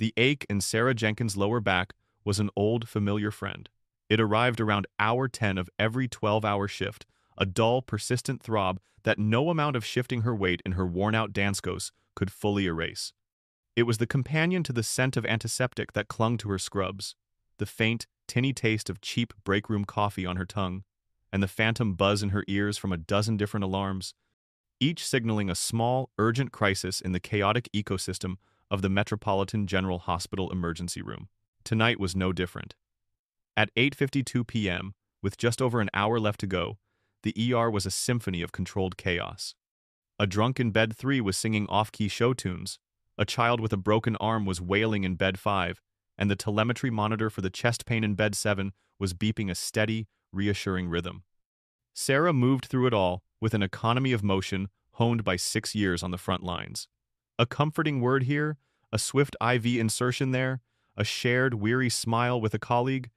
The ache in Sarah Jenkins' lower back was an old, familiar friend. It arrived around hour 10 of every 12-hour shift, a dull, persistent throb that no amount of shifting her weight in her worn-out Danskos could fully erase. It was the companion to the scent of antiseptic that clung to her scrubs, the faint, tinny taste of cheap break-room coffee on her tongue, and the phantom buzz in her ears from a dozen different alarms, each signaling a small, urgent crisis in the chaotic ecosystem of the Metropolitan General Hospital emergency room. Tonight was no different. At 8:52 p.m., with just over an hour left to go, the ER was a symphony of controlled chaos. A drunk in bed 3 was singing off-key show tunes, a child with a broken arm was wailing in bed 5, and the telemetry monitor for the chest pain in bed 7 was beeping a steady, reassuring rhythm. Sarah moved through it all with an economy of motion honed by 6 years on the front lines. A comforting word here, a swift IV insertion there, a shared, weary smile with a colleague.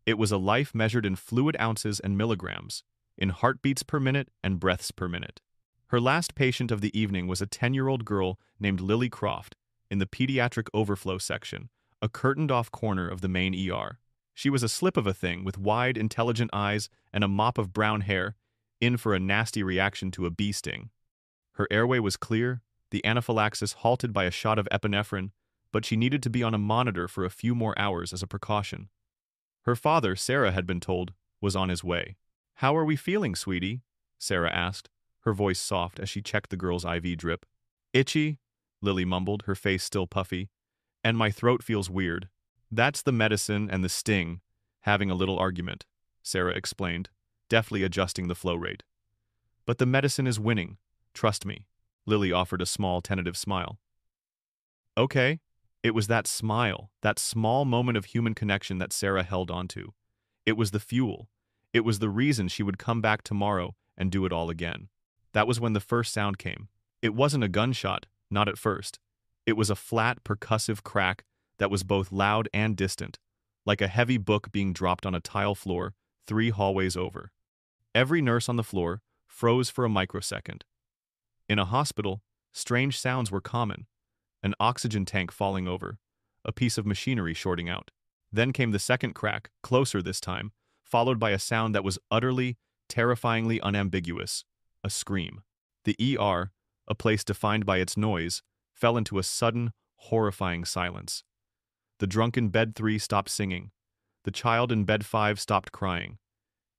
It was a life measured in fluid ounces and milligrams, in heartbeats per minute and breaths per minute. Her last patient of the evening was a 10-year-old girl named Lily Croft in the pediatric overflow section, a curtained-off corner of the main ER. She was a slip of a thing with wide, intelligent eyes and a mop of brown hair, in for a nasty reaction to a bee sting. Her airway was clear, the anaphylaxis halted by a shot of epinephrine, but she needed to be on a monitor for a few more hours as a precaution. Her father, Sarah had been told, was on his way. "How are we feeling, sweetie?" Sarah asked, her voice soft as she checked the girl's IV drip. "Itchy," Lily mumbled, her face still puffy, "and my throat feels weird." "That's the medicine and the sting, having a little argument," Sarah explained, deftly adjusting the flow rate. "But the medicine is winning, trust me." Lily offered a small, tentative smile. Okay. It was that smile, that small moment of human connection that Sarah held onto. It was the fuel. It was the reason she would come back tomorrow and do it all again. That was when the first sound came. It wasn't a gunshot, not at first. It was a flat, percussive crack that was both loud and distant, like a heavy book being dropped on a tile floor 3 hallways over. Every nurse on the floor froze for a microsecond. In a hospital, strange sounds were common. An oxygen tank falling over, a piece of machinery shorting out. Then came the second crack, closer this time, followed by a sound that was utterly, terrifyingly unambiguous, a scream. The ER, a place defined by its noise, fell into a sudden, horrifying silence. The drunk in bed 3 stopped singing. The child in bed 5 stopped crying.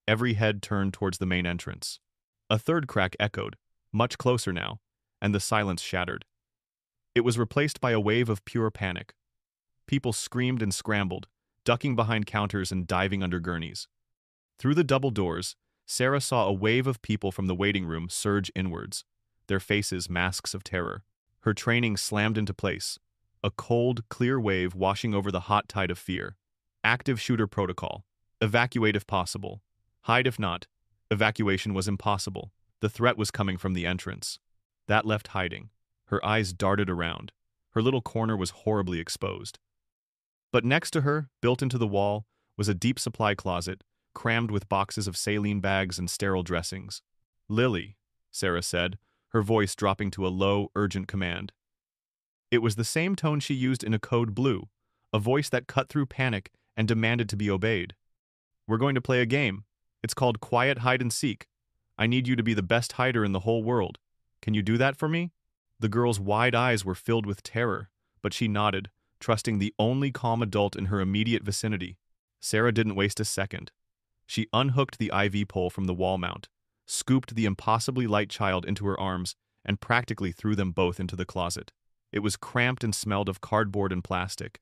Every head turned towards the main entrance. A third crack echoed, much closer now, and the silence shattered. It was replaced by a wave of pure panic. People screamed and scrambled, ducking behind counters and diving under gurneys. Through the double doors, Sarah saw a wave of people from the waiting room surge inwards, their faces masks of terror. Her training slammed into place, a cold, clear wave washing over the hot tide of fear. Active shooter protocol. Evacuate if possible. Hide if not. Evacuation was impossible. The threat was coming from the entrance. That left hiding. Her eyes darted around. Her little corner was horribly exposed. But next to her, built into the wall, was a deep supply closet, crammed with boxes of saline bags and sterile dressings. "Lily," Sarah said, her voice dropping to a low, urgent command. It was the same tone she used in A Code Blue, a voice that cut through panic and demanded to be obeyed. "We're going to play a game. It's called Quiet Hide and Seek. I need you to be the best hider in the whole world. Can you do that for me?" The girl's wide eyes were filled with terror, but she nodded, trusting the only calm adult in her immediate vicinity. Sarah didn't waste a second. She unhooked the IV pole from the wall mount, scooped the impossibly light child into her arms, and practically threw them both into the closet. It was cramped and smelled of cardboard and plastic.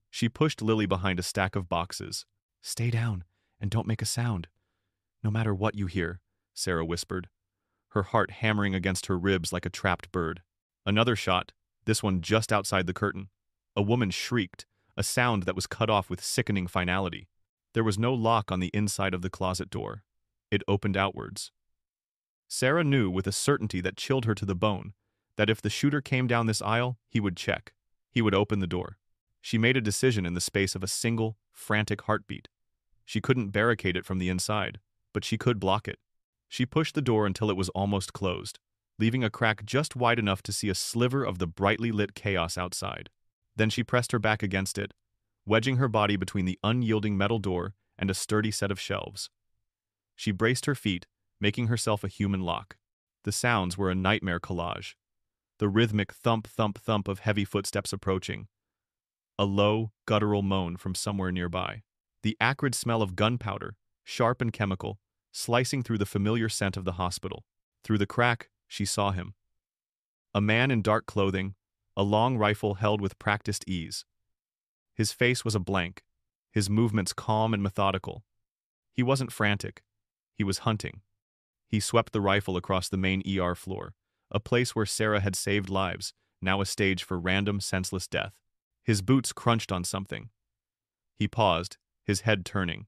She pushed Lily behind a stack of boxes. "Stay down, and don't make a sound. No matter what you hear," Sarah whispered, her heart hammering against her ribs like a trapped bird. Another shot, this one just outside the curtain. A woman shrieked, a sound that was cut off with sickening finality. There was no lock on the inside of the closet door. It opened outwards. Sarah knew with a certainty that chilled her to the bone that if the shooter came down this aisle, he would check. He would open the door. She made a decision in the space of a single, frantic heartbeat. She couldn't barricade it from the inside, but she could block it. She pushed the door until it was almost closed, leaving a crack just wide enough to see a sliver of the brightly lit chaos outside. Then she pressed her back against it, wedging her body between the unyielding metal door and a sturdy set of shelves. She braced her feet, making herself a human lock. The sounds were a nightmare collage. The rhythmic thump, thump, thump of heavy footsteps approaching. A low, guttural moan from somewhere nearby. The acrid smell of gunpowder, sharp and chemical, slicing through the familiar scent of the hospital. Through the crack, she saw him. A man in dark clothing, a long rifle held with practiced ease. His face was a blank, his movements calm and methodical. He wasn't frantic. He was hunting. He swept the rifle across the main ER floor, a place where Sarah had saved lives, now a stage for random, senseless death. His boots crunched on something. He paused, his head turning.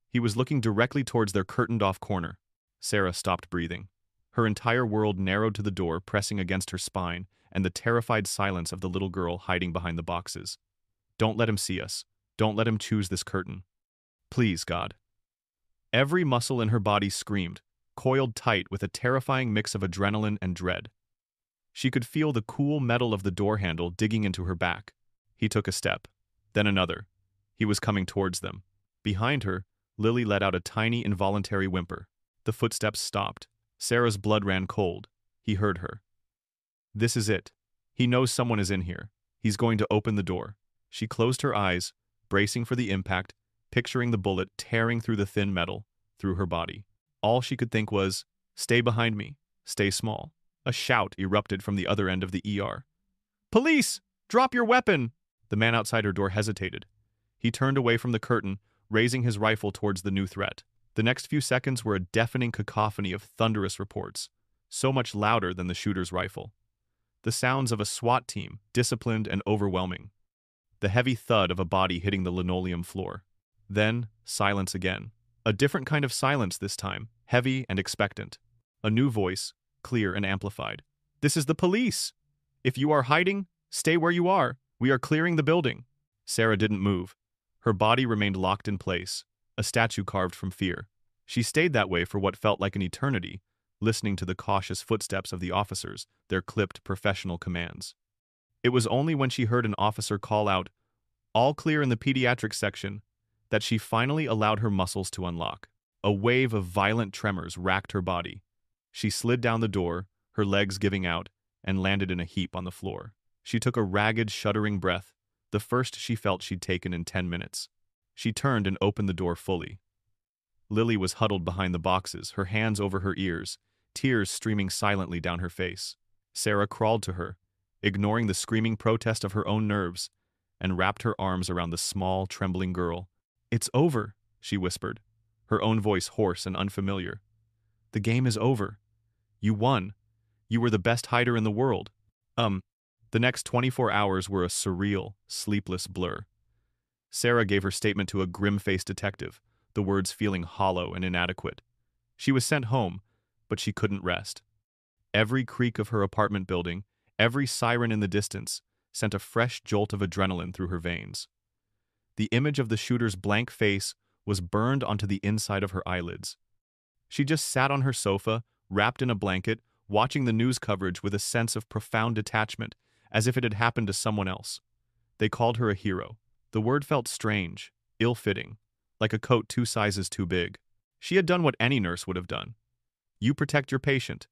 He was looking directly towards their curtained-off corner. Sarah stopped breathing. Her entire world narrowed to the door pressing against her spine and the terrified silence of the little girl hiding behind the boxes. Don't let him see us. Don't let him choose this curtain. Please, God. Every muscle in her body screamed, coiled tight with a terrifying mix of adrenaline and dread. She could feel the cool metal of the door handle digging into her back. He took a step, then another. He was coming towards them. Behind her, Lily let out a tiny, involuntary whimper. The footsteps stopped. Sarah's blood ran cold. He heard her. This is it. He knows someone is in here. He's going to open the door. She closed her eyes, bracing for the impact, picturing the bullet tearing through the thin metal, through her body. All she could think was, stay behind me, stay small. A shout erupted from the other end of the ER. Police! Drop your weapon! The man outside her door hesitated. He turned away from the curtain, raising his rifle towards the new threat. The next few seconds were a deafening cacophony of thunderous reports, so much louder than the shooter's rifle. The sounds of a SWAT team, disciplined and overwhelming. The heavy thud of a body hitting the linoleum floor. Then, silence again. A different kind of silence this time, heavy and expectant. A new voice, clear and amplified. This is the police! If you are hiding, stay where you are. We are clearing the building. Sarah didn't move. Her body remained locked in place, a statue carved from fear. She stayed that way for what felt like an eternity, listening to the cautious footsteps of the officers, their clipped professional commands. It was only when she heard an officer call out, "All clear in the pediatric section," that she finally allowed her muscles to unlock. A wave of violent tremors racked her body. She slid down the door, her legs giving out, and landed in a heap on the floor. She took a ragged, shuddering breath, the first she felt she'd taken in 10 minutes. She turned and opened the door fully. Lily was huddled behind the boxes, her hands over her ears, tears streaming silently down her face. Sarah crawled to her, ignoring the screaming protest of her own nerves, and wrapped her arms around the small, trembling girl. "It's over," she whispered, her own voice hoarse and unfamiliar. "The game is over. You won. You were the best hider in the world." The next 24 hours were a surreal, sleepless blur. Sarah gave her statement to a grim-faced detective, the words feeling hollow and inadequate. She was sent home, but she couldn't rest. Every creak of her apartment building, every siren in the distance, sent a fresh jolt of adrenaline through her veins. The image of the shooter's blank face was burned onto the inside of her eyelids. She just sat on her sofa, wrapped in a blanket, watching the news coverage with a sense of profound detachment, as if it had happened to someone else. They called her a hero. The word felt strange, ill-fitting, like a coat 2 sizes too big. She had done what any nurse would have done. You protect your patient.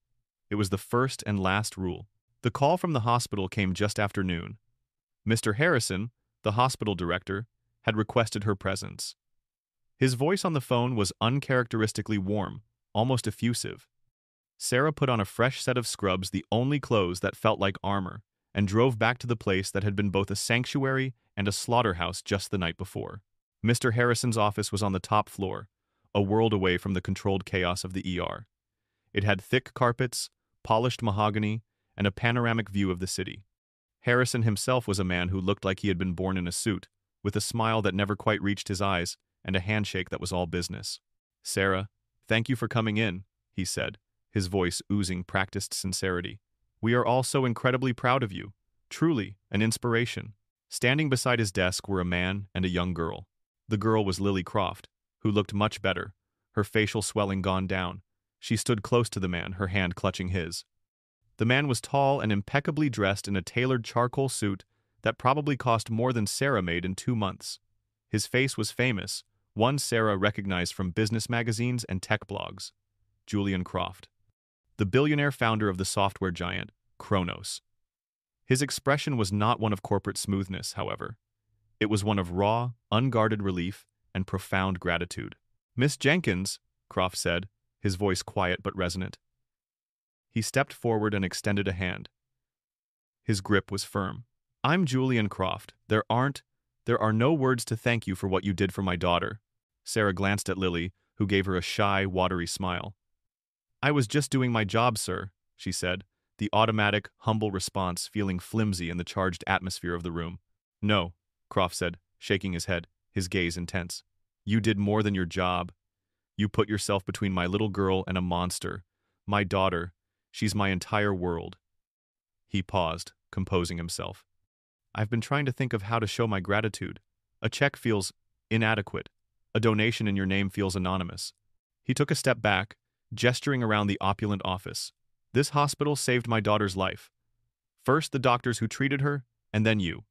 It was the first and last rule. The call from the hospital came just after noon. Mr. Harrison, the hospital director, had requested her presence. His voice on the phone was uncharacteristically warm, almost effusive. Sarah put on a fresh set of scrubs, the only clothes that felt like armor, and drove back to the place that had been both a sanctuary and a slaughterhouse just the night before. Mr. Harrison's office was on the top floor, a world away from the controlled chaos of the ER. It had thick carpets, polished mahogany, and a panoramic view of the city. Harrison himself was a man who looked like he had been born in a suit, with a smile that never quite reached his eyes and a handshake that was all business. "Sarah, thank you for coming in," he said, his voice oozing practiced sincerity. "We are all so incredibly proud of you. Truly, an inspiration." Standing beside his desk were a man and a young girl. The girl was Lily Croft, who looked much better, her facial swelling gone down. She stood close to the man, her hand clutching his. The man was tall and impeccably dressed in a tailored charcoal suit that probably cost more than Sarah made in 2 months. His face was famous, one Sarah recognized from business magazines and tech blogs. Julian Croft, the billionaire founder of the software giant, Kronos. His expression was not one of corporate smoothness, however. It was one of raw, unguarded relief and profound gratitude. "Miss Jenkins," Croft said, his voice quiet but resonant. He stepped forward and extended a hand. His grip was firm. "I'm Julian Croft. There are no words to thank you for what you did for my daughter." Sarah glanced at Lily, who gave her a shy, watery smile. "I was just doing my job, sir," she said, the automatic, humble response feeling flimsy in the charged atmosphere of the room. "No," Croft said, shaking his head, his gaze intense. "You did more than your job. You put yourself between my little girl and a monster. My daughter, she's my entire world." He paused, composing himself. "I've been trying to think of how to show my gratitude. A check feels inadequate. A donation in your name feels anonymous." He took a step back, gesturing around the opulent office. "This hospital saved my daughter's life. First the doctors who treated her, and then you.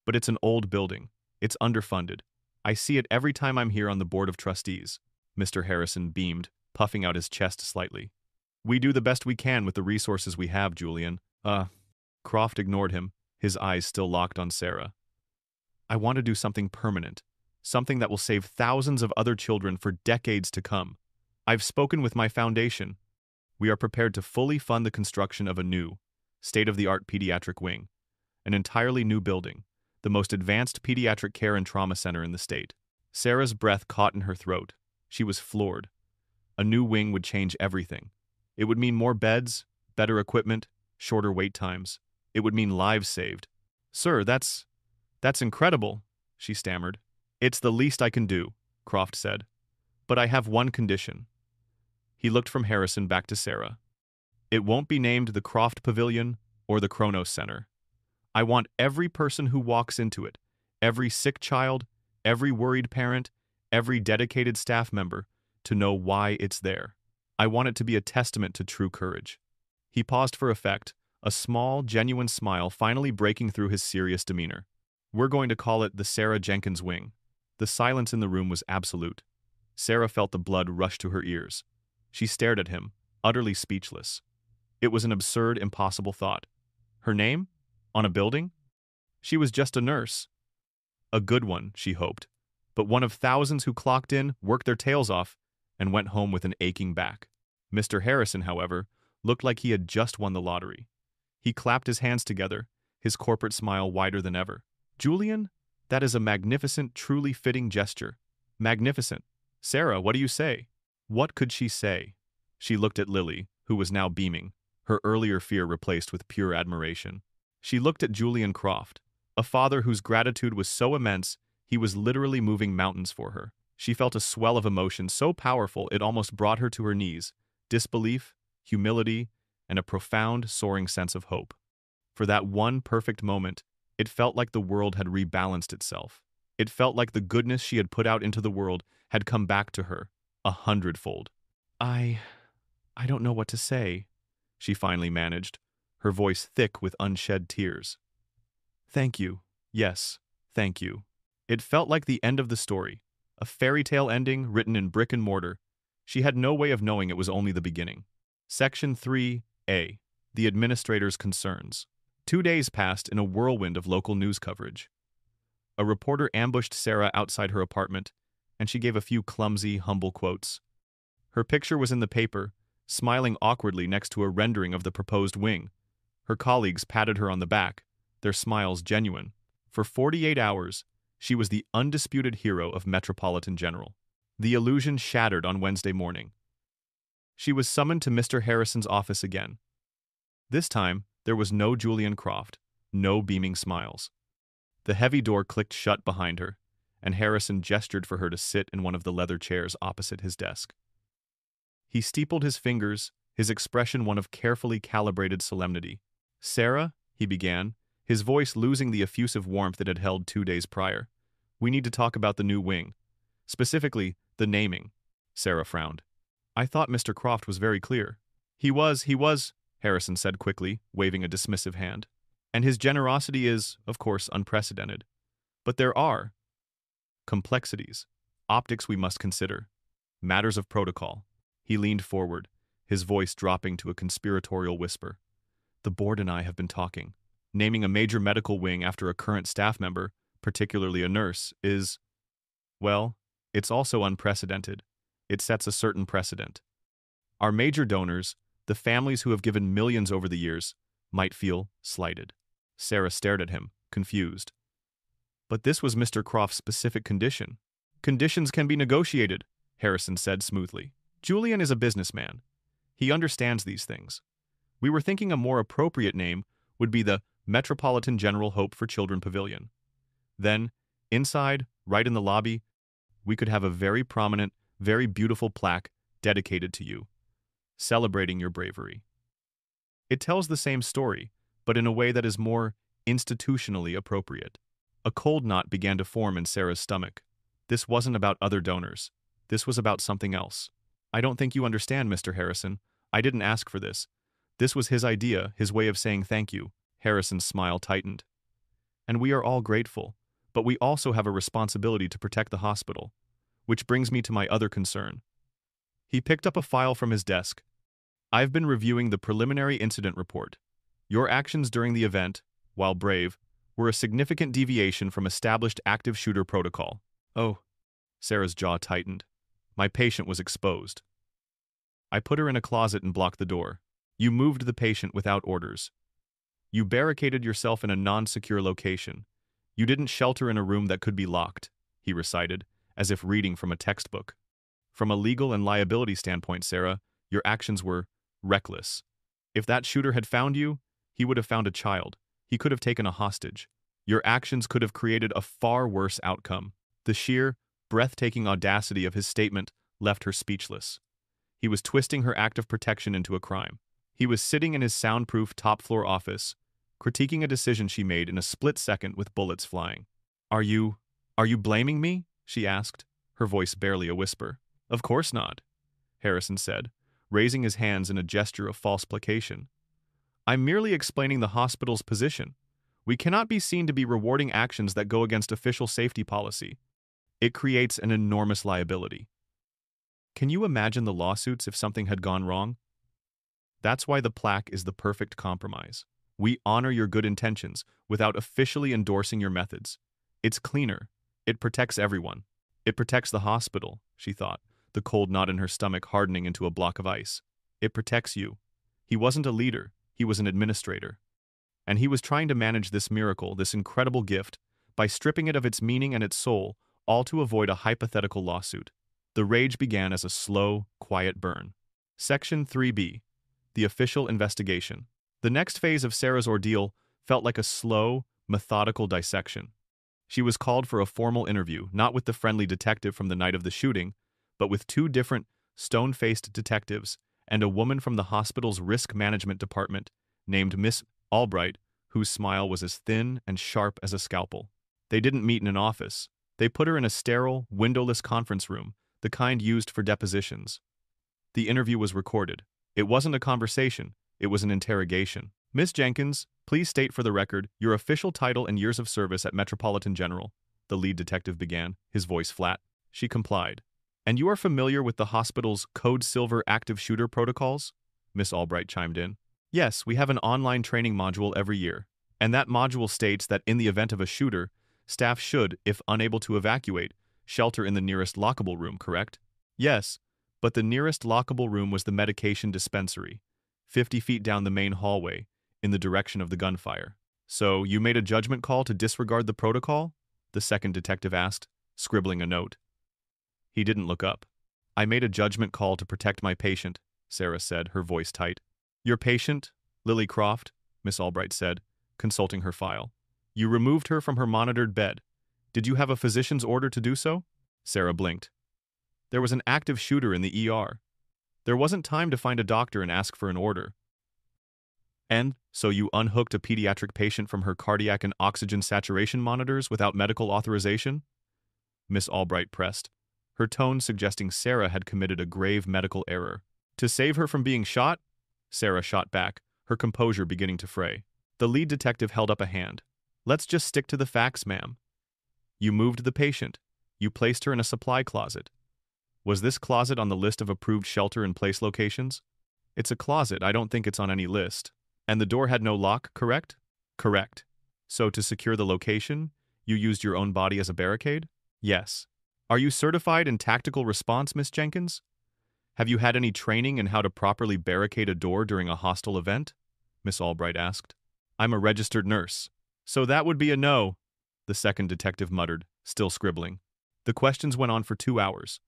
But it's an old building. It's underfunded. I see it every time I'm here on the board of trustees." Mr. Harrison beamed, puffing out his chest slightly. "We do the best we can with the resources we have, Julian." Croft ignored him, his eyes still locked on Sarah. "I want to do something permanent, something that will save thousands of other children for decades to come. I've spoken with my foundation. We are prepared to fully fund the construction of a new, state-of-the-art pediatric wing, an entirely new building, the most advanced pediatric care and trauma center in the state." Sarah's breath caught in her throat. She was floored. A new wing would change everything. It would mean more beds, better equipment, shorter wait times. It would mean lives saved. "Sir, that's incredible," she stammered. "It's the least I can do," Croft said. "But I have one condition." He looked from Harrison back to Sarah. "It won't be named the Croft Pavilion or the Kronos Center. I want every person who walks into it, every sick child, every worried parent, every dedicated staff member, to know why it's there. I want it to be a testament to true courage." He paused for effect, a small, genuine smile finally breaking through his serious demeanor. "We're going to call it the Sarah Jenkins Wing." The silence in the room was absolute. Sarah felt the blood rush to her ears. She stared at him, utterly speechless. It was an absurd, impossible thought. Her name? On a building? She was just a nurse. A good one, she hoped, but one of thousands who clocked in, worked their tails off, and went home with an aching back. Mr. Harrison, however, looked like he had just won the lottery. He clapped his hands together, his corporate smile wider than ever. "Julian, that is a magnificent, truly fitting gesture. Magnificent. Sarah, what do you say?" What could she say? She looked at Lily, who was now beaming, her earlier fear replaced with pure admiration. She looked at Julian Croft, a father whose gratitude was so immense he was literally moving mountains for her. She felt a swell of emotion so powerful it almost brought her to her knees, disbelief, humility, and a profound, soaring sense of hope. For that one perfect moment, it felt like the world had rebalanced itself. It felt like the goodness she had put out into the world had come back to her, 100-fold. I don't know what to say," she finally managed, her voice thick with unshed tears. "Thank you. Yes, thank you." It felt like the end of the story, a fairy tale ending written in brick and mortar. She had no way of knowing it was only the beginning. Section 3A. The Administrator's Concerns. 2 days passed in a whirlwind of local news coverage. A reporter ambushed Sarah outside her apartment, and she gave a few clumsy, humble quotes. Her picture was in the paper, smiling awkwardly next to a rendering of the proposed wing. Her colleagues patted her on the back, their smiles genuine. For 48 hours, she was the undisputed hero of Metropolitan General. The illusion shattered on Wednesday morning. She was summoned to Mr. Harrison's office again. This time, there was no Julian Croft, no beaming smiles. The heavy door clicked shut behind her, and Harrison gestured for her to sit in one of the leather chairs opposite his desk. He steepled his fingers, his expression one of carefully calibrated solemnity. "Sarah," he began, his voice losing the effusive warmth it had held 2 days prior. "We need to talk about the new wing. Specifically, the naming." Sarah frowned. "I thought Mr. Croft was very clear." He was, Harrison said quickly, waving a dismissive hand. And his generosity is, of course, unprecedented. But there are complexities, optics we must consider, matters of protocol. He leaned forward, his voice dropping to a conspiratorial whisper. The board and I have been talking. Naming a major medical wing after a current staff member, particularly a nurse, is, well, it's also unprecedented. It sets a certain precedent. Our major donors, the families who have given millions over the years, might feel slighted. Sarah stared at him, confused. But this was Mr. Croft's specific condition. Conditions can be negotiated, Harrison said smoothly. Julian is a businessman. He understands these things. We were thinking a more appropriate name would be the Metropolitan General Hope for Children Pavilion. Then, inside, right in the lobby, we could have a very prominent, very beautiful plaque dedicated to you, celebrating your bravery. It tells the same story, but in a way that is more institutionally appropriate. A cold knot began to form in Sarah's stomach. This wasn't about other donors. This was about something else. I don't think you understand, Mr. Harrison. I didn't ask for this. This was his idea, his way of saying thank you. Harrison's smile tightened. And we are all grateful, but we also have a responsibility to protect the hospital. Which brings me to my other concern. He picked up a file from his desk. I've been reviewing the preliminary incident report. Your actions during the event, while brave, were a significant deviation from established active shooter protocol. Oh, Sarah's jaw tightened. My patient was exposed. I put her in a closet and blocked the door. You moved the patient without orders. You barricaded yourself in a non-secure location. You didn't shelter in a room that could be locked, he recited, as if reading from a textbook. From a legal and liability standpoint, Sarah, your actions were reckless. If that shooter had found you, he would have found a child. He could have taken a hostage. Your actions could have created a far worse outcome. The sheer, breathtaking audacity of his statement left her speechless. He was twisting her act of protection into a crime. He was sitting in his soundproof top-floor office, critiquing a decision she made in a split second with bullets flying. Are you blaming me? She asked, her voice barely a whisper. Of course not, Harrison said, raising his hands in a gesture of false placation. I'm merely explaining the hospital's position. We cannot be seen to be rewarding actions that go against official safety policy. It creates an enormous liability. Can you imagine the lawsuits if something had gone wrong? That's why the plaque is the perfect compromise. We honor your good intentions without officially endorsing your methods. It's cleaner. It protects everyone. It protects the hospital, she thought, the cold knot in her stomach hardening into a block of ice. It protects you. He wasn't a leader. He was an administrator. And he was trying to manage this miracle, this incredible gift, by stripping it of its meaning and its soul, all to avoid a hypothetical lawsuit. The rage began as a slow, quiet burn. Section 3B. The official investigation. The next phase of Sarah's ordeal felt like a slow, methodical dissection. She was called for a formal interview, not with the friendly detective from the night of the shooting, but with two different, stone-faced detectives and a woman from the hospital's risk management department named Miss Albright, whose smile was as thin and sharp as a scalpel. They didn't meet in an office. They put her in a sterile, windowless conference room, the kind used for depositions. The interview was recorded. It wasn't a conversation. It was an interrogation. Miss Jenkins, please state for the record your official title and years of service at Metropolitan General, the lead detective began, his voice flat. She complied. And you are familiar with the hospital's Code Silver active shooter protocols? Miss Albright chimed in. Yes, we have an online training module every year. And that module states that in the event of a shooter, staff should, if unable to evacuate, shelter in the nearest lockable room, correct? Yes, but the nearest lockable room was the medication dispensary, 50 feet down the main hallway, in the direction of the gunfire. So, you made a judgment call to disregard the protocol? The second detective asked, scribbling a note. He didn't look up. I made a judgment call to protect my patient, Sarah said, her voice tight. Your patient, Lily Croft, Miss Albright said, consulting her file. You removed her from her monitored bed. Did you have a physician's order to do so? Sarah blinked. There was an active shooter in the ER. There wasn't time to find a doctor and ask for an order. And so you unhooked a pediatric patient from her cardiac and oxygen saturation monitors without medical authorization? Miss Albright pressed, her tone suggesting Sarah had committed a grave medical error. To save her from being shot? Sarah shot back, her composure beginning to fray. The lead detective held up a hand. Let's just stick to the facts, ma'am. You moved the patient. You placed her in a supply closet. Was this closet on the list of approved shelter-in-place locations? It's a closet, I don't think it's on any list. And the door had no lock, correct? Correct. So to secure the location, you used your own body as a barricade? Yes. Are you certified in tactical response, Miss Jenkins? Have you had any training in how to properly barricade a door during a hostile event? Miss Albright asked. I'm a registered nurse. So that would be a no, the second detective muttered, still scribbling. The questions went on for 2 hours.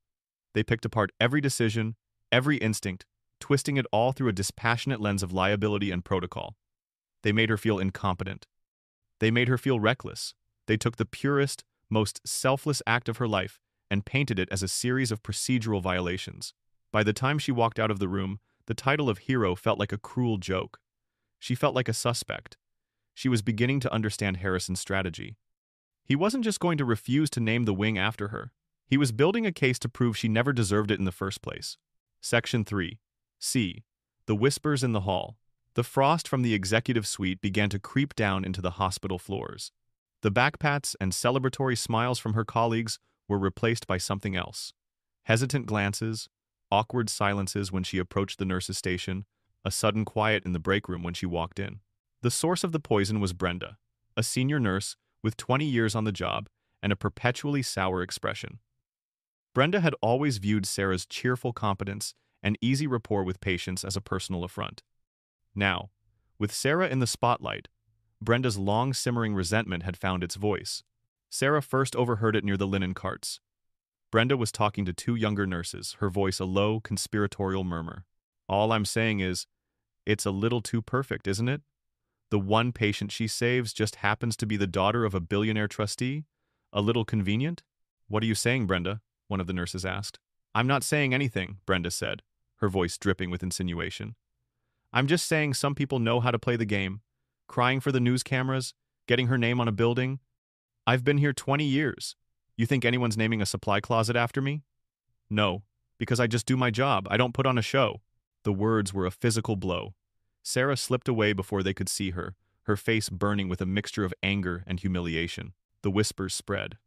They picked apart every decision, every instinct, twisting it all through a dispassionate lens of liability and protocol. They made her feel incompetent. They made her feel reckless. They took the purest, most selfless act of her life and painted it as a series of procedural violations. By the time she walked out of the room, the title of hero felt like a cruel joke. She felt like a suspect. She was beginning to understand Harrison's strategy. He wasn't just going to refuse to name the wing after her. He was building a case to prove she never deserved it in the first place. Section 3. C. The whispers in the hall. The frost from the executive suite began to creep down into the hospital floors. The backpats and celebratory smiles from her colleagues were replaced by something else. Hesitant glances, awkward silences when she approached the nurse's station, a sudden quiet in the break room when she walked in. The source of the poison was Brenda, a senior nurse with 20 years on the job and a perpetually sour expression. Brenda had always viewed Sarah's cheerful competence and easy rapport with patients as a personal affront. Now, with Sarah in the spotlight, Brenda's long-simmering resentment had found its voice. Sarah first overheard it near the linen carts. Brenda was talking to 2 younger nurses, her voice a low, conspiratorial murmur. All I'm saying is, it's a little too perfect, isn't it? The one patient she saves just happens to be the daughter of a billionaire trustee? A little convenient? What are you saying, Brenda? One of the nurses asked. I'm not saying anything, Brenda said, her voice dripping with insinuation. I'm just saying some people know how to play the game. Crying for the news cameras, getting her name on a building. I've been here 20 years. You think anyone's naming a supply closet after me? No, because I just do my job. I don't put on a show. The words were a physical blow. Sarah slipped away before they could see her, her face burning with a mixture of anger and humiliation. The whispers spread.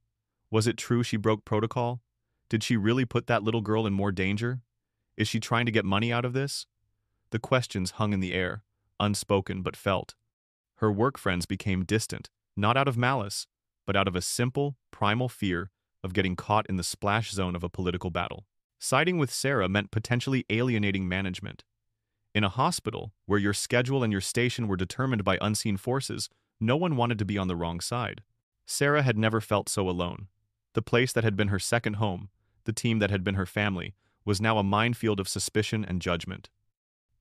Was it true she broke protocol? Did she really put that little girl in more danger? Is she trying to get money out of this? The questions hung in the air, unspoken but felt. Her work friends became distant, not out of malice, but out of a simple, primal fear of getting caught in the splash zone of a political battle. Siding with Sarah meant potentially alienating management. In a hospital, where your schedule and your station were determined by unseen forces, no one wanted to be on the wrong side. Sarah had never felt so alone. The place that had been her second home, the team that had been her family, was now a minefield of suspicion and judgment.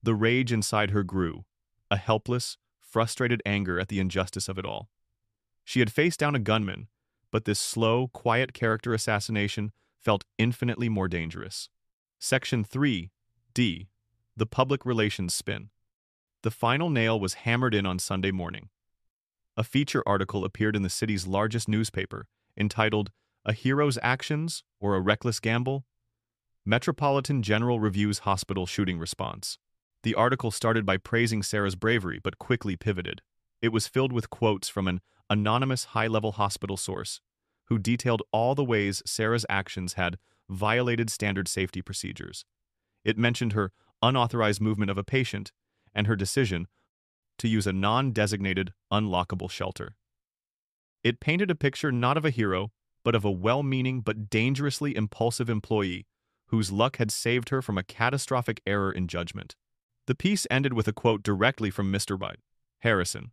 The rage inside her grew, a helpless, frustrated anger at the injustice of it all. She had faced down a gunman, but this slow, quiet character assassination felt infinitely more dangerous. Section 3. D. The public relations spin. The final nail was hammered in on Sunday morning. A feature article appeared in the city's largest newspaper, entitled, "A Hero's Actions or a Reckless Gamble?" Metropolitan General Reviews Hospital Shooting Response. The article started by praising Sarah's bravery, but quickly pivoted. It was filled with quotes from an anonymous high-level hospital source, who detailed all the ways Sarah's actions had violated standard safety procedures. It mentioned her unauthorized movement of a patient and her decision to use a non-designated, unlockable shelter. It painted a picture not of a hero, but of a well-meaning but dangerously impulsive employee whose luck had saved her from a catastrophic error in judgment. The piece ended with a quote directly from Mr. White. Harrison,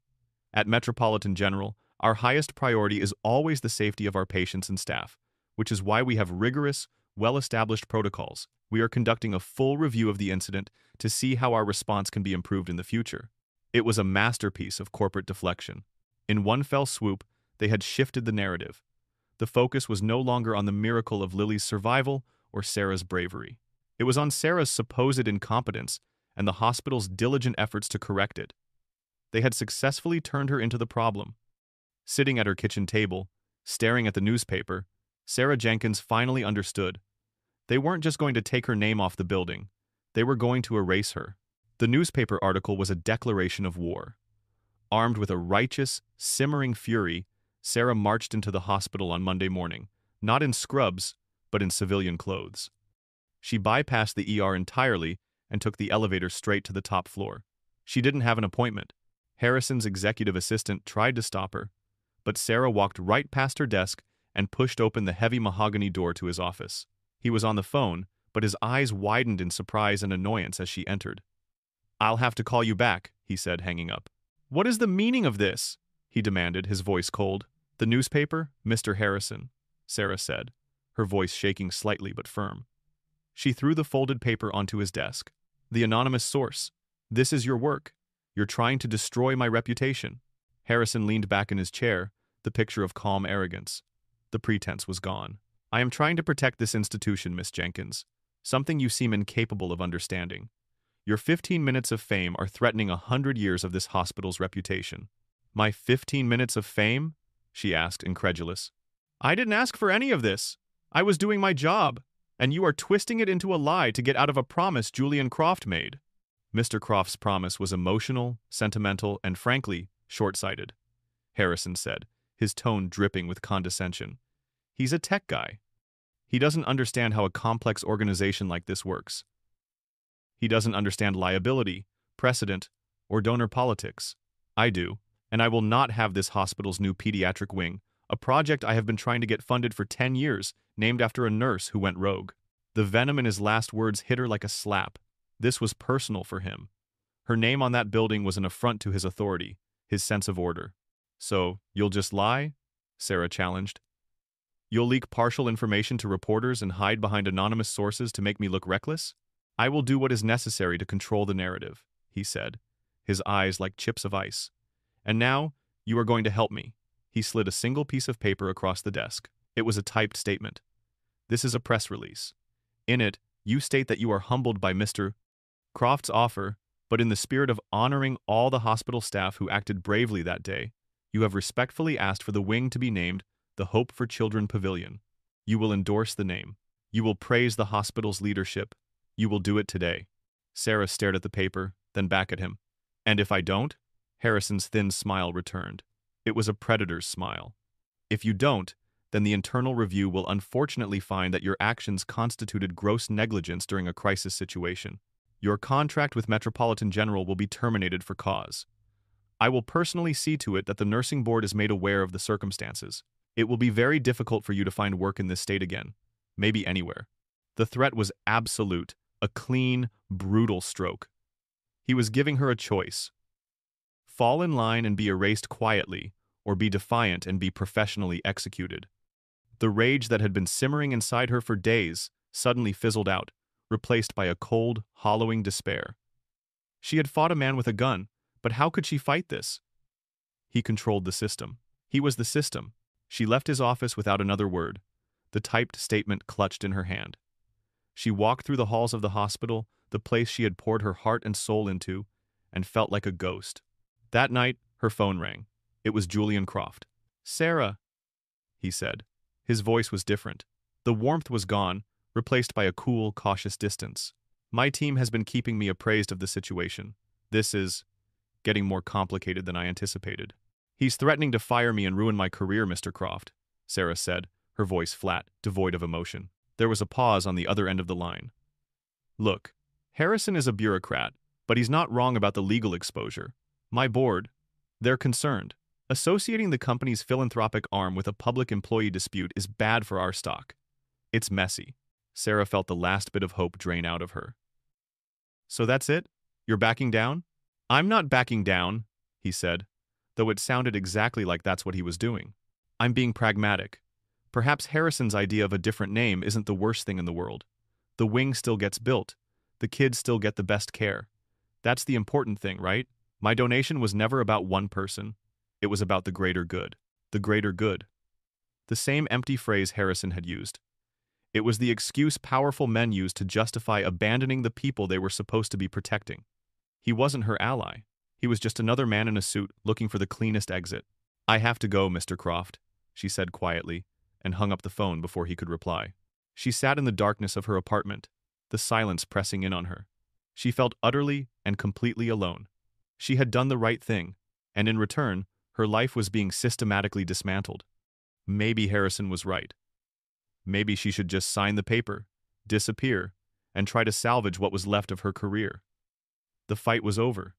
at Metropolitan General, our highest priority is always the safety of our patients and staff, which is why we have rigorous, well-established protocols. We are conducting a full review of the incident to see how our response can be improved in the future. It was a masterpiece of corporate deflection. In one fell swoop, they had shifted the narrative. The focus was no longer on the miracle of Lily's survival or Sarah's bravery. It was on Sarah's supposed incompetence and the hospital's diligent efforts to correct it. They had successfully turned her into the problem. Sitting at her kitchen table, staring at the newspaper, Sarah Jenkins finally understood. They weren't just going to take her name off the building. They were going to erase her. The newspaper article was a declaration of war. Armed with a righteous, simmering fury, Sarah marched into the hospital on Monday morning, not in scrubs, but in civilian clothes. She bypassed the ER entirely and took the elevator straight to the top floor. She didn't have an appointment. Harrison's executive assistant tried to stop her, but Sarah walked right past her desk and pushed open the heavy mahogany door to his office. He was on the phone, but his eyes widened in surprise and annoyance as she entered. "I'll have to call you back," he said, hanging up. "What is the meaning of this?" he demanded, his voice cold. "The newspaper, Mr. Harrison," Sarah said, her voice shaking slightly but firm. She threw the folded paper onto his desk. "The anonymous source. This is your work. You're trying to destroy my reputation." Harrison leaned back in his chair, the picture of calm arrogance. The pretense was gone. "I am trying to protect this institution, Miss Jenkins. Something you seem incapable of understanding. Your 15 minutes of fame are threatening 100 years of this hospital's reputation." "My 15 minutes of fame?" she asked, incredulous. "I didn't ask for any of this. I was doing my job, and you are twisting it into a lie to get out of a promise Julian Croft made." Mr. Croft's promise was emotional, sentimental, and frankly, short-sighted, Harrison said, his tone dripping with condescension. "He's a tech guy. He doesn't understand how a complex organization like this works. He doesn't understand liability, precedent, or donor politics. I do, and I will not have this hospital's new pediatric wing, a project I have been trying to get funded for 10 years, named after a nurse who went rogue." The venom in his last words hit her like a slap. This was personal for him. Her name on that building was an affront to his authority, his sense of order. "So, you'll just lie?" Sarah challenged. "You'll leak partial information to reporters and hide behind anonymous sources to make me look reckless?" "I will do what is necessary to control the narrative," he said, his eyes like chips of ice. "And now, you are going to help me." He slid a single piece of paper across the desk. It was a typed statement. "This is a press release. In it, you state that you are humbled by Mr. Croft's offer, but in the spirit of honoring all the hospital staff who acted bravely that day, you have respectfully asked for the wing to be named the Hope for Children Pavilion. You will endorse the name. You will praise the hospital's leadership. You will do it today." Sarah stared at the paper, then back at him. "And if I don't?" Harrison's thin smile returned. It was a predator's smile. "If you don't, then the internal review will unfortunately find that your actions constituted gross negligence during a crisis situation. Your contract with Metropolitan General will be terminated for cause. I will personally see to it that the nursing board is made aware of the circumstances. It will be very difficult for you to find work in this state again, maybe anywhere." The threat was absolute, a clean, brutal stroke. He was giving her a choice. Fall in line and be erased quietly, or be defiant and be professionally executed. The rage that had been simmering inside her for days suddenly fizzled out, replaced by a cold, hollowing despair. She had fought a man with a gun, but how could she fight this? He controlled the system. He was the system. She left his office without another word, the typed statement clutched in her hand. She walked through the halls of the hospital, the place she had poured her heart and soul into, and felt like a ghost. That night, her phone rang. It was Julian Croft. "Sarah," he said. His voice was different. The warmth was gone, replaced by a cool, cautious distance. "My team has been keeping me appraised of the situation. This is getting more complicated than I anticipated." "He's threatening to fire me and ruin my career, Mr. Croft," Sarah said, her voice flat, devoid of emotion. There was a pause on the other end of the line. "Look, Harrison is a bureaucrat, but he's not wrong about the legal exposure. My board, they're concerned. Associating the company's philanthropic arm with a public employee dispute is bad for our stock. It's messy." Sarah felt the last bit of hope drain out of her. "So that's it? You're backing down?" "I'm not backing down," he said, though it sounded exactly like that's what he was doing. "I'm being pragmatic. Perhaps Harrison's idea of a different name isn't the worst thing in the world. The wing still gets built. The kids still get the best care. That's the important thing, right? My donation was never about one person. It was about the greater good. The greater good." The same empty phrase Harrison had used. It was the excuse powerful men used to justify abandoning the people they were supposed to be protecting. He wasn't her ally. He was just another man in a suit looking for the cleanest exit. "I have to go, Mr. Croft," she said quietly, and hung up the phone before he could reply. She sat in the darkness of her apartment, the silence pressing in on her. She felt utterly and completely alone. She had done the right thing, and in return, her life was being systematically dismantled. Maybe Harrison was right. Maybe she should just sign the paper, disappear, and try to salvage what was left of her career. The fight was over.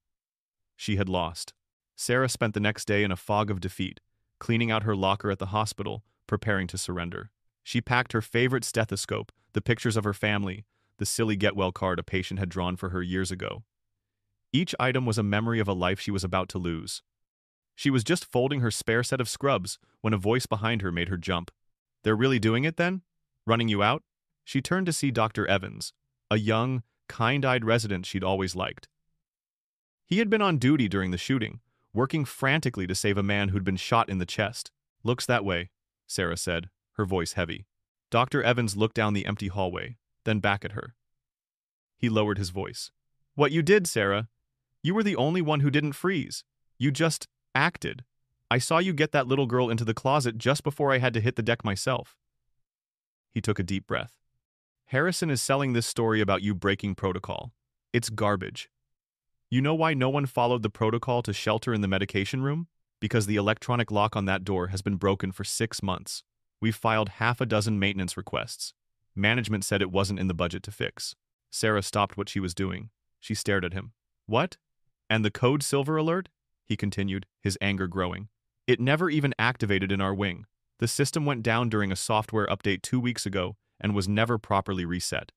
She had lost. Sarah spent the next day in a fog of defeat, cleaning out her locker at the hospital, preparing to surrender. She packed her favorite stethoscope, the pictures of her family, the silly get-well card a patient had drawn for her years ago. Each item was a memory of a life she was about to lose. She was just folding her spare set of scrubs when a voice behind her made her jump. "They're really doing it then? Running you out?" She turned to see Dr. Evans, a young, kind-eyed resident she'd always liked. He had been on duty during the shooting, working frantically to save a man who'd been shot in the chest. "Looks that way," Sarah said, her voice heavy. Dr. Evans looked down the empty hallway, then back at her. He lowered his voice. "What you did, Sarah? You were the only one who didn't freeze. You just acted. I saw you get that little girl into the closet just before I had to hit the deck myself." He took a deep breath. "Harrison is selling this story about you breaking protocol. It's garbage. You know why no one followed the protocol to shelter in the medication room? Because the electronic lock on that door has been broken for 6 months. We've filed half a dozen maintenance requests. Management said it wasn't in the budget to fix." Sarah stopped what she was doing. She stared at him. "What? And the code silver alert?" he continued, his anger growing. "It never even activated in our wing. The system went down during a software update 2 weeks ago and was never properly reset.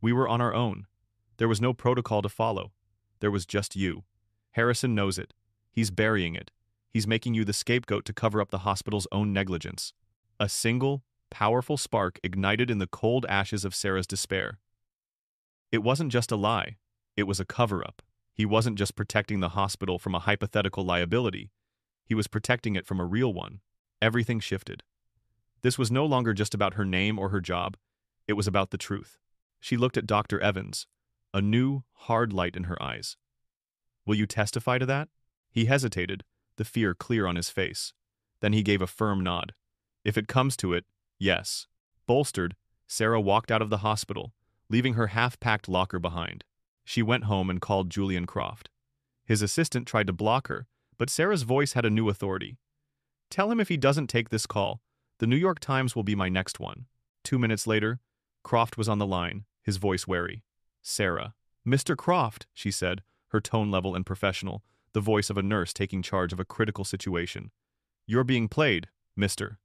We were on our own. There was no protocol to follow. There was just you. Harrison knows it. He's burying it. He's making you the scapegoat to cover up the hospital's own negligence." A single, powerful spark ignited in the cold ashes of Sarah's despair. It wasn't just a lie. It was a cover-up. He wasn't just protecting the hospital from a hypothetical liability. He was protecting it from a real one. Everything shifted. This was no longer just about her name or her job. It was about the truth. She looked at Dr. Evans, a new, hard light in her eyes. "Will you testify to that?" He hesitated, the fear clear on his face. Then he gave a firm nod. "If it comes to it, yes." Bolstered, Sarah walked out of the hospital, leaving her half-packed locker behind. She went home and called Julian Croft. His assistant tried to block her, but Sarah's voice had a new authority. "Tell him if he doesn't take this call, the New York Times will be my next one." 2 minutes later, Croft was on the line, his voice wary. "Sarah." "Mr. Croft," she said, her tone level and professional, the voice of a nurse taking charge of a critical situation. "You're being played, Mr.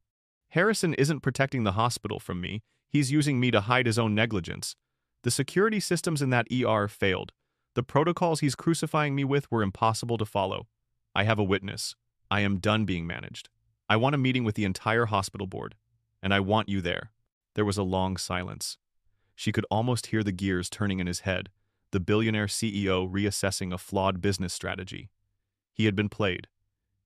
Harrison isn't protecting the hospital from me. He's using me to hide his own negligence. The security systems in that ER failed. The protocols he's crucifying me with were impossible to follow. I have a witness. I am done being managed. I want a meeting with the entire hospital board, and I want you there." There was a long silence. She could almost hear the gears turning in his head, the billionaire CEO reassessing a flawed business strategy. He had been played,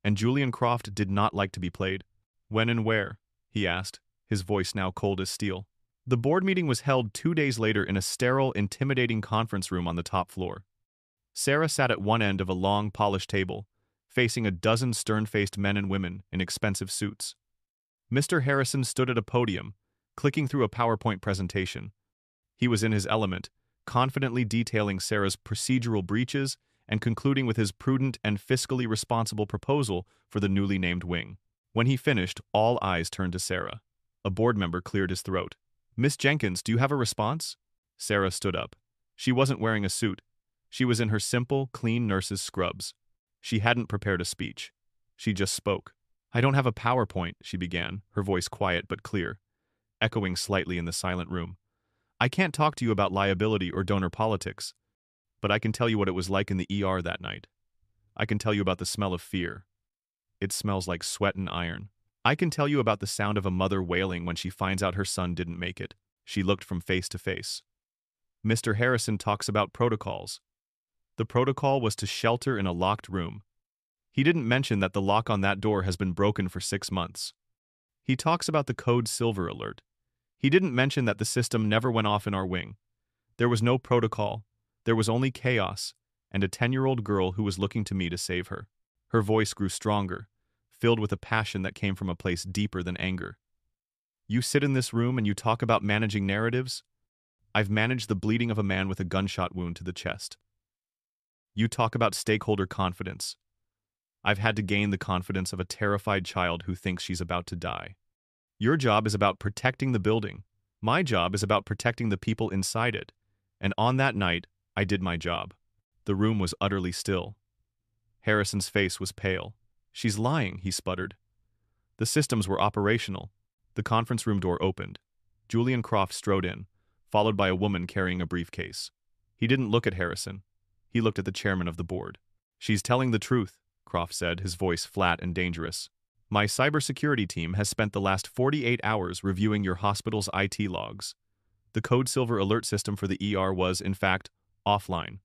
and Julian Croft did not like to be played. "When and where?" he asked, his voice now cold as steel. The board meeting was held 2 days later in a sterile, intimidating conference room on the top floor. Sarah sat at one end of a long, polished table, facing a dozen stern-faced men and women in expensive suits. Mr. Harrison stood at a podium, clicking through a PowerPoint presentation. He was in his element, confidently detailing Sarah's procedural breaches and concluding with his prudent and fiscally responsible proposal for the newly named wing. When he finished, all eyes turned to Sarah. A board member cleared his throat. "Miss Jenkins, do you have a response?" Sarah stood up. She wasn't wearing a suit. She was in her simple, clean nurse's scrubs. She hadn't prepared a speech. She just spoke. "I don't have a PowerPoint," she began, her voice quiet but clear, echoing slightly in the silent room. "I can't talk to you about liability or donor politics, but I can tell you what it was like in the ER that night. I can tell you about the smell of fear. It smells like sweat and iron. I can tell you about the sound of a mother wailing when she finds out her son didn't make it." She looked from face to face. "Mr. Harrison talks about protocols. The protocol was to shelter in a locked room. He didn't mention that the lock on that door has been broken for 6 months. He talks about the code silver alert. He didn't mention that the system never went off in our wing. There was no protocol. There was only chaos, and a 10-year-old girl who was looking to me to save her." Her voice grew stronger, filled with a passion that came from a place deeper than anger. "You sit in this room and you talk about managing narratives? I've managed the bleeding of a man with a gunshot wound to the chest. You talk about stakeholder confidence. I've had to gain the confidence of a terrified child who thinks she's about to die. Your job is about protecting the building. My job is about protecting the people inside it. And on that night, I did my job. The room was utterly still. Harrison's face was pale. She's lying, he sputtered. The systems were operational. The conference room door opened. Julian Croft strode in, followed by a woman carrying a briefcase. He didn't look at Harrison. He looked at the chairman of the board. She's telling the truth, Croft said, his voice flat and dangerous. My cybersecurity team has spent the last 48 hours reviewing your hospital's IT logs. The Code Silver alert system for the ER was, in fact, offline.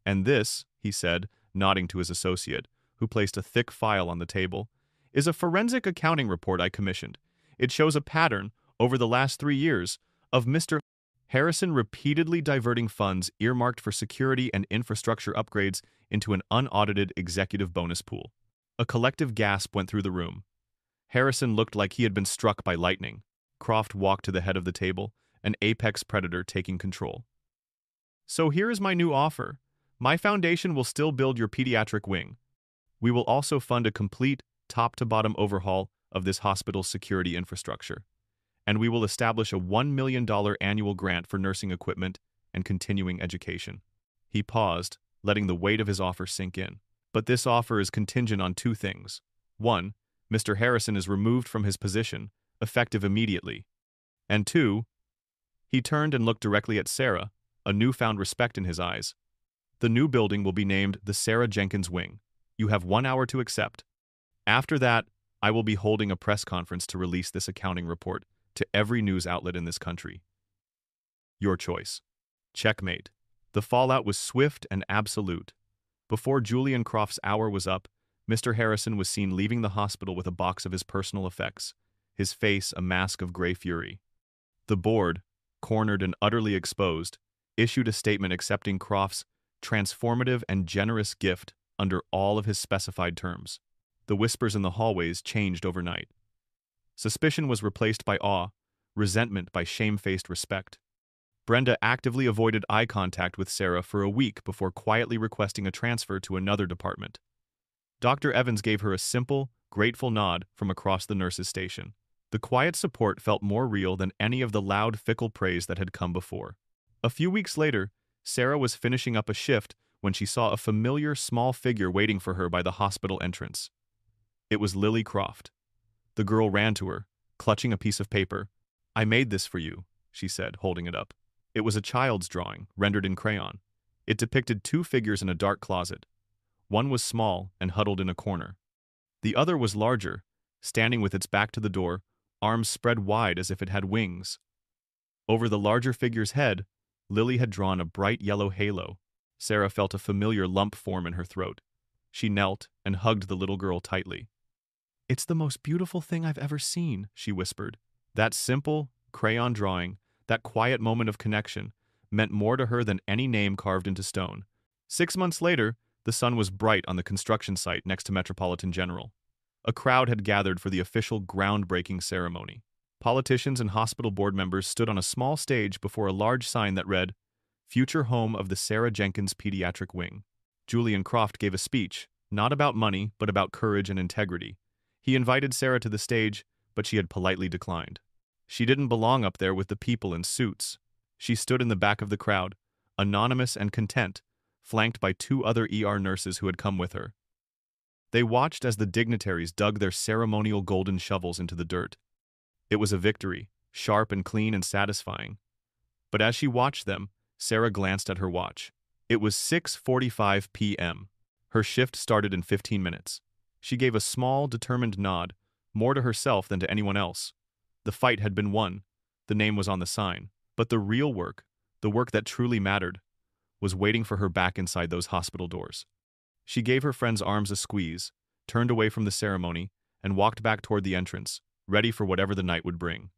And this, he said, nodding to his associate, who placed a thick file on the table, is a forensic accounting report I commissioned. It shows a pattern, over the last 3 years, of Mr. Harrison repeatedly diverting funds earmarked for security and infrastructure upgrades into an unaudited executive bonus pool. A collective gasp went through the room. Harrison looked like he had been struck by lightning. Croft walked to the head of the table, an apex predator taking control. So here is my new offer. My foundation will still build your pediatric wing. We will also fund a complete, top-to-bottom overhaul of this hospital's security infrastructure. And we will establish a $1 million annual grant for nursing equipment and continuing education. He paused, letting the weight of his offer sink in. But this offer is contingent on 2 things. 1, Mr. Harrison is removed from his position, effective immediately. And 2, he turned and looked directly at Sarah, a newfound respect in his eyes. The new building will be named the Sarah Jenkins Wing. You have 1 hour to accept. After that, I will be holding a press conference to release this accounting report to every news outlet in this country. Your choice. Checkmate. The fallout was swift and absolute. Before Julian Croft's hour was up, Mr. Harrison was seen leaving the hospital with a box of his personal effects, his face a mask of gray fury. The board, cornered and utterly exposed, issued a statement accepting Croft's transformative and generous gift under all of his specified terms. The whispers in the hallways changed overnight. Suspicion was replaced by awe, resentment by shame-faced respect. Brenda actively avoided eye contact with Sarah for a week before quietly requesting a transfer to another department. Dr. Evans gave her a simple, grateful nod from across the nurses' station. The quiet support felt more real than any of the loud, fickle praise that had come before. A few weeks later, Sarah was finishing up a shift when she saw a familiar small figure waiting for her by the hospital entrance. It was Lily Croft. The girl ran to her, clutching a piece of paper. "I made this for you," she said, holding it up. It was a child's drawing, rendered in crayon. It depicted 2 figures in a dark closet. One was small and huddled in a corner. The other was larger, standing with its back to the door, arms spread wide as if it had wings. Over the larger figure's head, Lily had drawn a bright yellow halo. Sarah felt a familiar lump form in her throat. She knelt and hugged the little girl tightly. "It's the most beautiful thing I've ever seen," she whispered. That simple, crayon drawing, that quiet moment of connection, meant more to her than any name carved into stone. 6 months later, the sun was bright on the construction site next to Metropolitan General. A crowd had gathered for the official groundbreaking ceremony. Politicians and hospital board members stood on a small stage before a large sign that read, "Future Home of the Sarah Jenkins Pediatric Wing." Julian Croft gave a speech, not about money, but about courage and integrity. He invited Sarah to the stage, but she had politely declined. She didn't belong up there with the people in suits. She stood in the back of the crowd, anonymous and content, flanked by 2 other ER nurses who had come with her. They watched as the dignitaries dug their ceremonial golden shovels into the dirt. It was a victory, sharp and clean and satisfying. But as she watched them, Sarah glanced at her watch. It was 6:45 p.m. Her shift started in 15 minutes. She gave a small, determined nod, more to herself than to anyone else. The fight had been won. The name was on the sign. But the real work, the work that truly mattered, was waiting for her back inside those hospital doors. She gave her friend's arms a squeeze, turned away from the ceremony, and walked back toward the entrance, ready for whatever the night would bring.